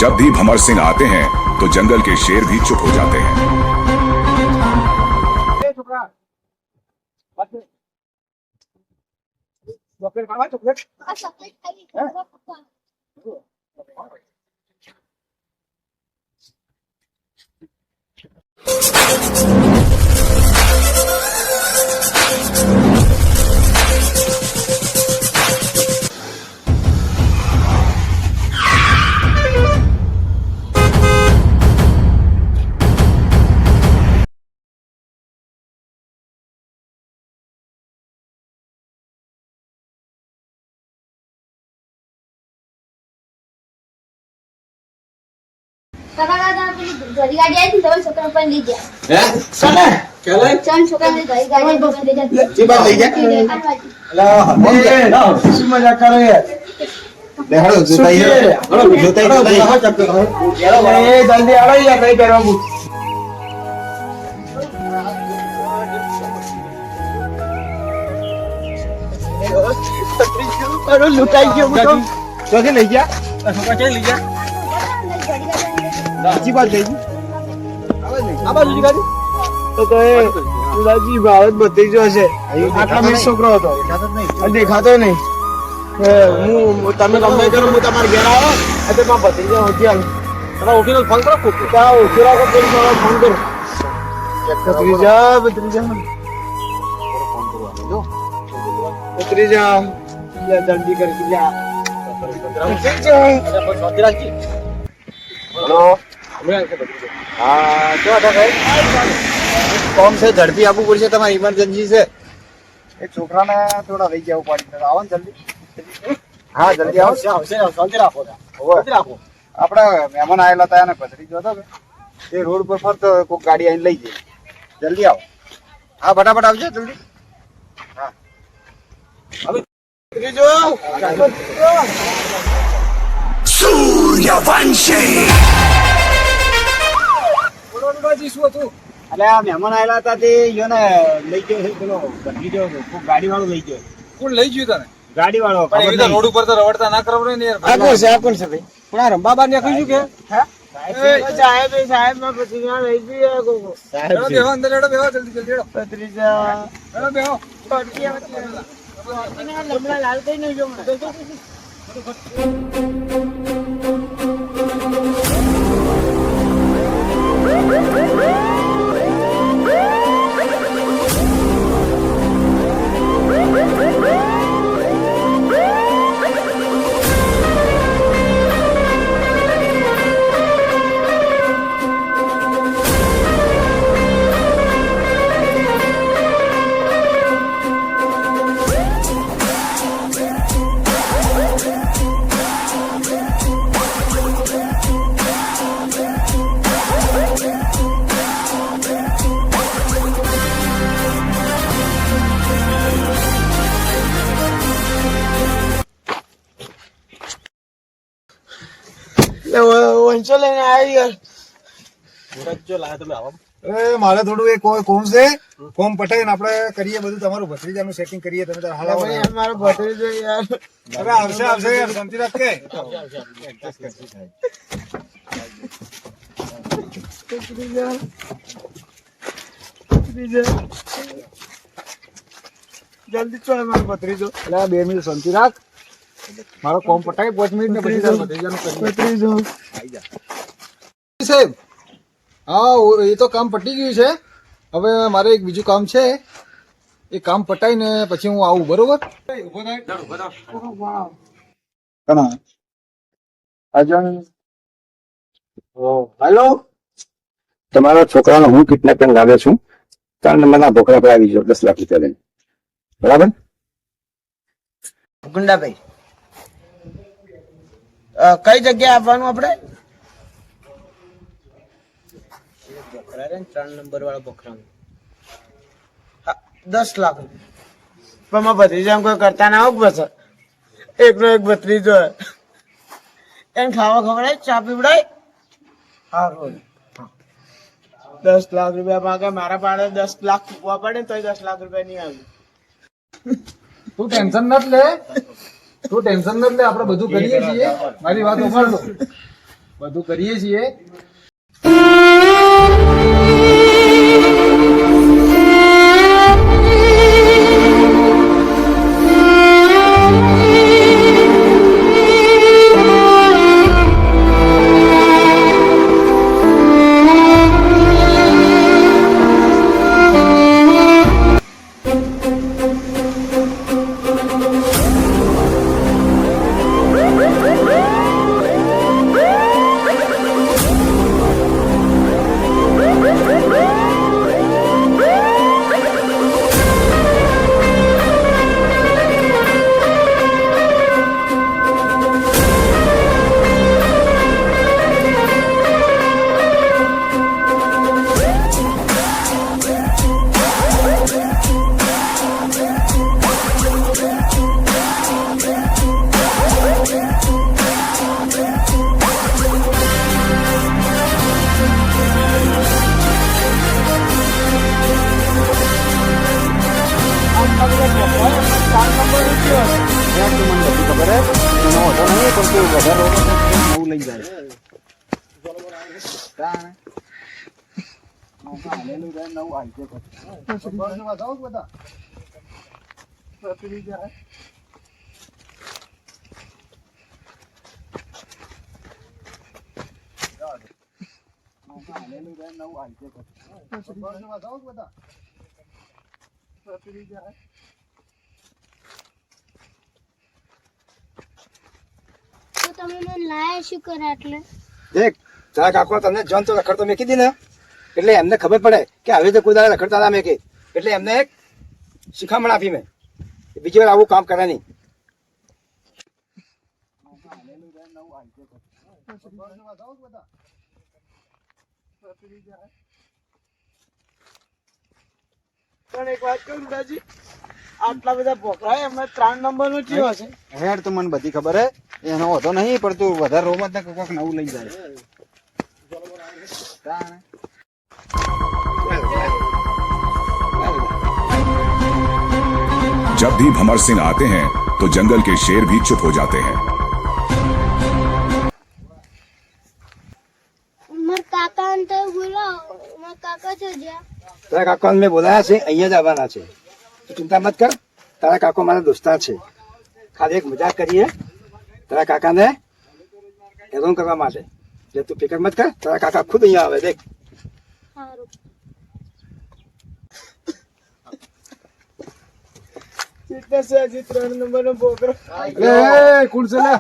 जब भी भंवर सिंह आते हैं तो जंगल के शेर भी चुप हो जाते हैं। ઘરી ગાડી આવી તમે છોકરા પર લઈ ગયા હે સને કેલે ચાલ છોકરા ને ઘરી ગાડી લઈ ગયા જે બાર લઈ ગયા અલા હે ના શું મજા કરે યાર દેખાડો જોતાઈ જોતાઈ હા ચક્કર એ જલ્દી આવો યાર કઈ કરવા બુ અરે લૂટાઈ ગયો બધો તો કે લઈ ગયા છોકરા કે લઈ ગયા સાચી વાત થઈ આ બાજુ ગાડી તો એ ઉદાજી ભારત બધી જો છે આટલા મે છોકરો હતો દેખાતો નહીં હું તમે ગમે કરો હું તમારે ઘેર આવો એટલે માં બધી જો હોતી આલ તમે ઓફિસ ફોન કરો કા ઓફિસ કો પોલીસ વાળા ફોન કરો ત્રીજા જલ્દી કરી જા હેલો હા શું હતા ભાઈ કોમ છે ઝડપી આપવું પડશે તમારે ઇમરજન્સી છે એ છોકરાને થોડા લઈ જવું પડે આવો ને જલ્દી હા જલ્દી આવો શાંતિ રાખો આપણે મહેમાન આવેલા હતા એને પથરી જોતો એ રોડ પર ફરતો કોઈક ગાડી આવીને લઈ જાય જલ્દી આવો હા ફટાફટ આવજો જલ્દી હા સૂર્યવંશી અલ્યા મહેમાન આવેલા હતા તે યોને લઈ ગયો પેલો બદલી ગયો ગાડી વાળો લઈ ગયો કોણ લઈ ગયું તને ગાડી વાળો રોડ ઉપર તો રવડતા ના કરવ ને યાર આ કોણ છે ભાઈ પણ આ રંબા બાર નાખ્યું છું કે સાહેબ માં પછી લઈ ગયો સાહેબ બેહો અંદર લેડો બેહો જલ્દી જલ્દી લેડો પત્રીજા લેડો બેહો લમણા લાલ કઈ નહીં જો વંશો લઈને આવી યાર મારે થોડું એ કોમ છે કોમ પટાઈને આપણે કરીએ બધું તમારું ભત્રીજાનું સેટિંગ કરીએ તમે તાર હાલા મારો ભત્રીજો યાર અરે આવશે યાર શાંતિ રાખ કે જલ્દી ચો મારો ભત્રીજો એટલે 2 મિનિટ શાંતિ રાખ મારો કોમ પટાઈ 5 મિનિટ ને પછી ભત્રીજાનું ભત્રીજો આવી જા સાહેબ હા એ તો કામ પટી ગયું છે હવે મારે એક બીજું કામ છે એ કામ પટાઈને પછી હું આવું બરોબર હેલો તમારા છોકરાનો હું કિડનેપિંગ લાવ્યો છું 3 નંબરના ભોકરા પર આવી જાઓ 10 લાખ રૂપિયા લઈને બરાબર ગુંડાભાઈ કઈ જગ્યાએ આપવાનું આપણે 3 નંબર વાળા બકરા 10 લાખ પણ માં ભત્રીજા કોઈ કરતા ના હોય બસ એકનો એક ભત્રીજો એને ખાવા ખવડાય ચા પીવડાય હા રોજ 10 લાખ રૂપિયા માંગે મારા પાડે 10 લાખ ચૂકવા પડે તો 10 લાખ રૂપિયા નહીં આવે તું ટેન્શન ન લે આપણે બધું કરીએ છીએ મારી વાત સાંભળો બધું કરીએ છીએ. તો તમે મને લાયા શું કરે એટલે? દેખ તારા કાકો તમને જોન તો રખડતો મેકી દી ને એટલે એમને ખબર પડે કે હવે તો કોઈ દાડે રખડતા ના મેકે, એટલે એમને એક શિખામણ આપી મેં બીજી વાર આવું કામ કરે નહીં. પણ એક વાત કહું દાદાજી, આટલા બધા ભોકરા એમાં 3 નંબર નું ચિયો છે. હેડ તો મને બધી ખબર હે, એનો હોતો નહીં, પણ તું વધારે રોમત ને કોક નવું લઈ જાય. जब भी भंवर सिंह आते हैं तो जंगल के शेर भी चुप हो जाते हैं. મારા કાકાને તો બોલાવો. મારા કાકા છે જ્યાં. તારા કાકાને મેં બોલાયા છે, અહીંયા જ આવવાના છે. તું ચિંતા મત કર, તારા કાકો મારા દોસ્તાર છે. ખાલી એક મજાક કરીએ તારા કાકાને હેરાન કરવા માટે. જે તું ફિકર મત કર, તારા કાકા ખુદ અહીંયા આવે. દેખ સારું. કેટલા છે હજી 3 નંબર નો ભોકરો? એ કોણ છે લે?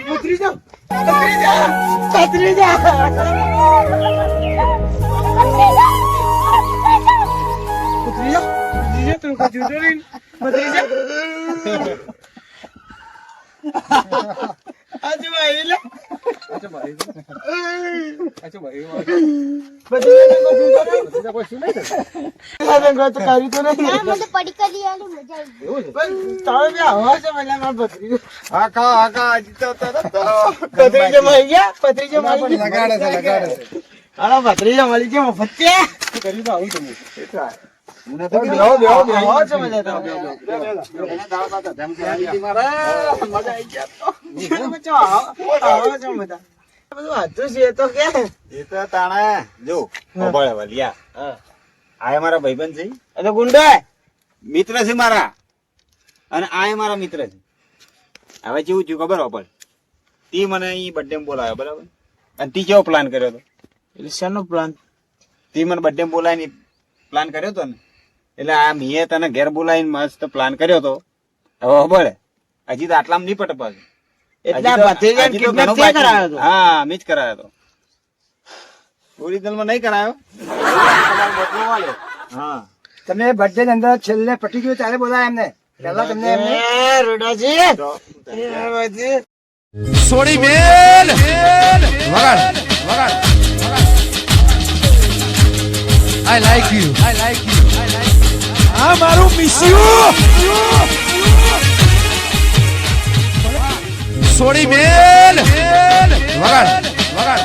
ભત્રીજા, ભત્રીજા, ભત્રીજા. ભત્રીજા, ભત્રીજા તું કો જુદો નહીં. ભત્રીજા આજુ ભાઈ લે. અચ્છા ભાઈ. ભત્રીજા કો જુદો નહીં. બીજા કોઈ શું નહીં કરે? આ ગત કરી તો નહીં. ના, મને પડીકા લઈ આલી, મજા આવી ગઈ. એવું છે? પણ તારે બે હવા છે મને માર ભત્રીજો. આકા આકા હજી તો ભત્રીજો મળી ગયા, ભત્રીજો મળી ગયા. લગાડે છે લગાડે છે. અરે ભત્રીજો મળી ગયા મફત છે. કર્યું તો આવું તમે. મને તો બેહો બેહો બેહો હવા છે મને તો. મજા આવી ગયા તો. બચ્ચો આવો છો બધા. બધું હાથું છે તો કે. એ તો તાણે જો ખબર વલિયા હા. આ મારા ભાઈબંધ છે, અરે ગુંડા મિત્ર છે મારા, અને આ મારા મિત્ર છે. હવે કેવું થયું ખબર હોપલ, તી મને અહીં બર્થડે માં બોલાવ્યો, બરાબર, અને તી કેવો પ્લાન કર્યો હતો, એટલે શાનો પ્લાન? તી મને બર્થડે માં બોલાવીને પ્લાન કર્યો હતો ને, એટલે આ મેં તને ઘેર બોલાવીને મસ્ત પ્લાન કર્યો હતો. હવે ખબર હજી તો આટલામાં નહીં પટે પાછું. એટલે આ ભત્રીજાને kidnap તે કરાયો હતો? હા, મેં જ કરાયો હતો. ઓરિજિનલ માં નહીં કરાયો. હા, તમે બર્થડે ની અંદર છેલ્લે પટી ગયું ત્યારે બોલાય એમને. પેલા તમને એમને એ રોડાજી એ બાજી સોડી મેલ વગાડ વગાડ આઈ લાઈક યુ આ મારું મિસ યુ સોડી મેલ વગાડ વગાડ